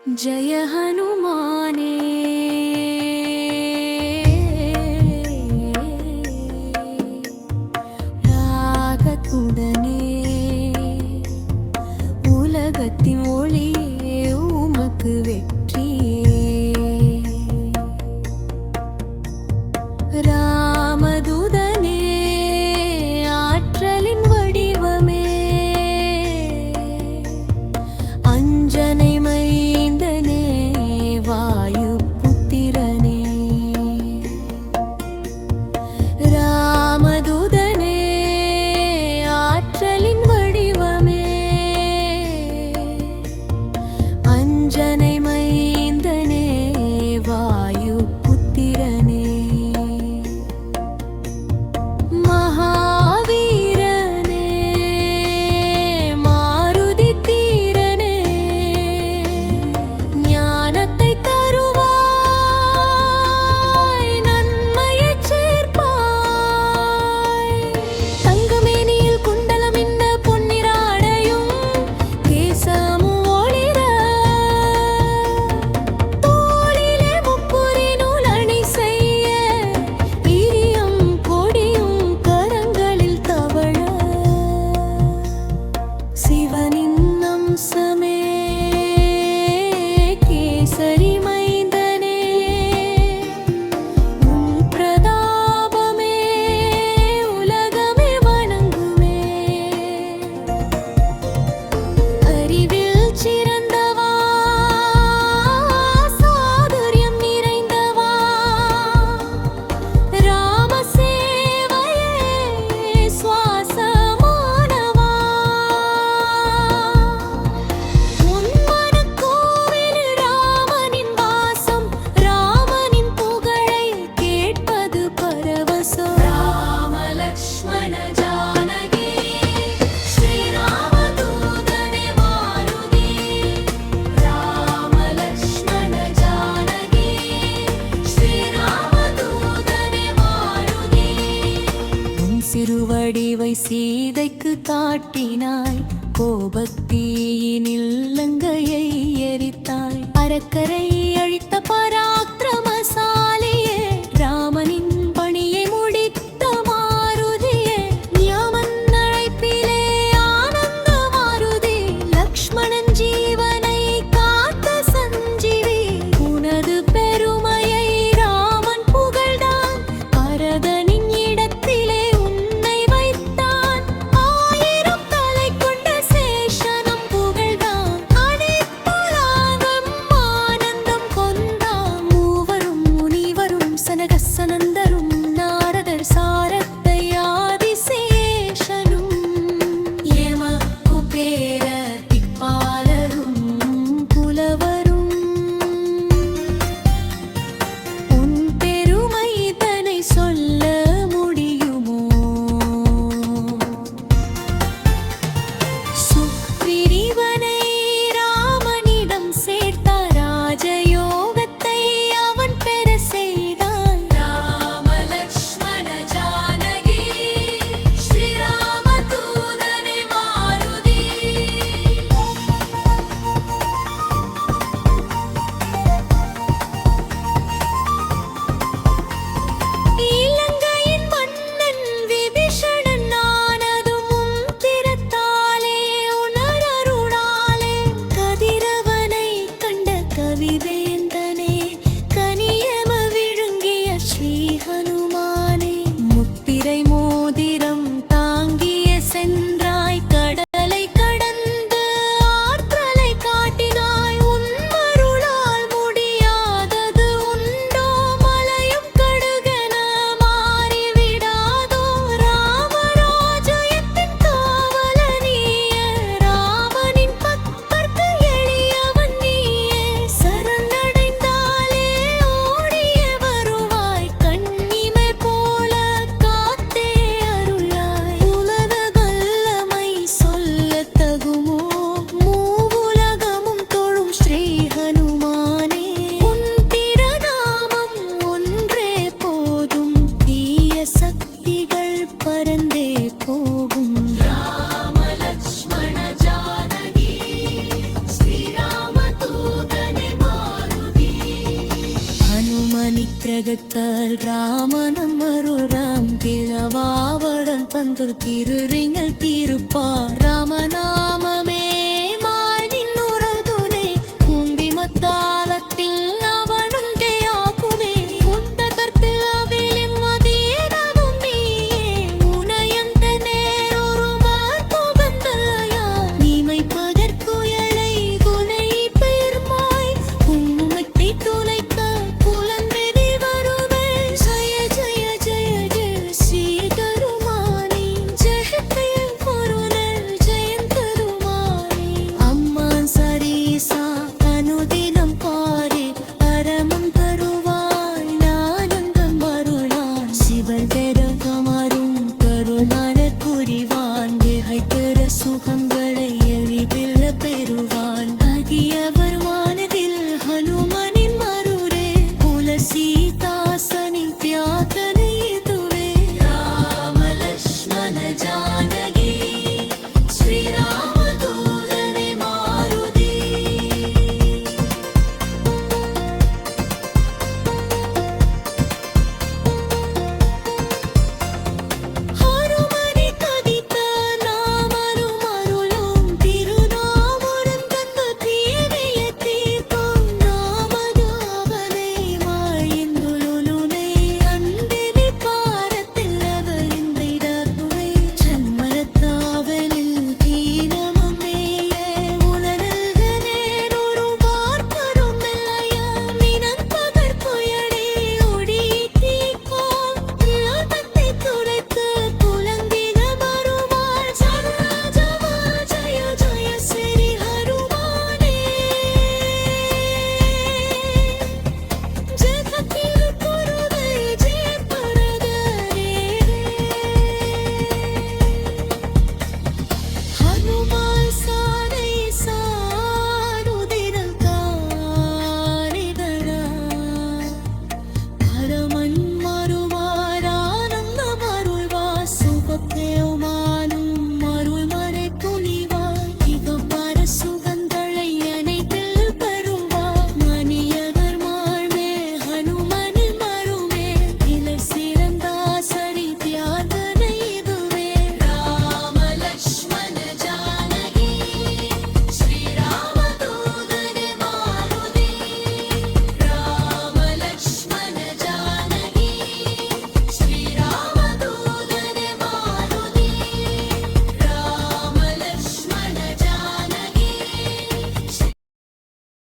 जय हनुमाने ராகத்துடனே உலகத்தின் ஒளியே உமக்கு வெற்றியே ராமதுதனே ஆற்றலின் வடிவமே அஞ்சனை மைந்தனே வாயு புத்திரனே ராமதுதனே ஆற்றலின் வடிவமே அஞ்சனை மைந்தனே வாயு புத்திரனே மகாவீரனே மாருதி தீரனே ஞானத்தை தருவாய் நன்மையைச் சேர்ப்பாய் தங்கமேனியில் குண்டலமின்ன பொன்னிறாடையும் கேசமும் ஒளிர தோளிலே முப்புரி நூல் அணி செய்ய இரியம் கொடியும் கரங்களில் தவழ சிவனின் அம்சமே கேசரி மைந்தனே உன் பிரதாபமே உலகமே வணங்குமே அறிவில் சிறந்தவா சாதுர்யம் நிறைந்தவா ராம சேவையே சுவாசமானவா உன் மனக்கோவில் ராமனின் வாசம் ராமனின் புகழை கேட்பது பரவசம் ராம லக்ஷ்மண ஜானகி ஸ்ரீராமதூதனே மாருதி ராம லக்ஷ்மண ஜானகி ஸ்ரீராமதூதனே மாருதி உன் சிறுவடிவை சீதைக்கு காட்டினாய் கோபத்தீயினில் லங்கையை எரித்தாய் அரக்கரை அழித்த பராக்கிரமசாலியே ராமனின் பணியை முடித்த மாருதியே ஞாமன் அழைப்பிலே ஆனந்த மாருதி லக்ஷ்மணன் ஜீவனை காத்த சஞ்சீவி உனது பெருமையை ராமன் புகழ்ந்தான் பரதனின் இடத்திலே உன்னை வைத்தான் ஆயிரம் தலை கொண்ட சேஷனம் புகழ்ந்தான் அபிஷேகத்தால் ராமனம் அருளாம் கிழவாவடன் பந்தர் திருரிங்கள் தீருப்பார் ராமநாமமே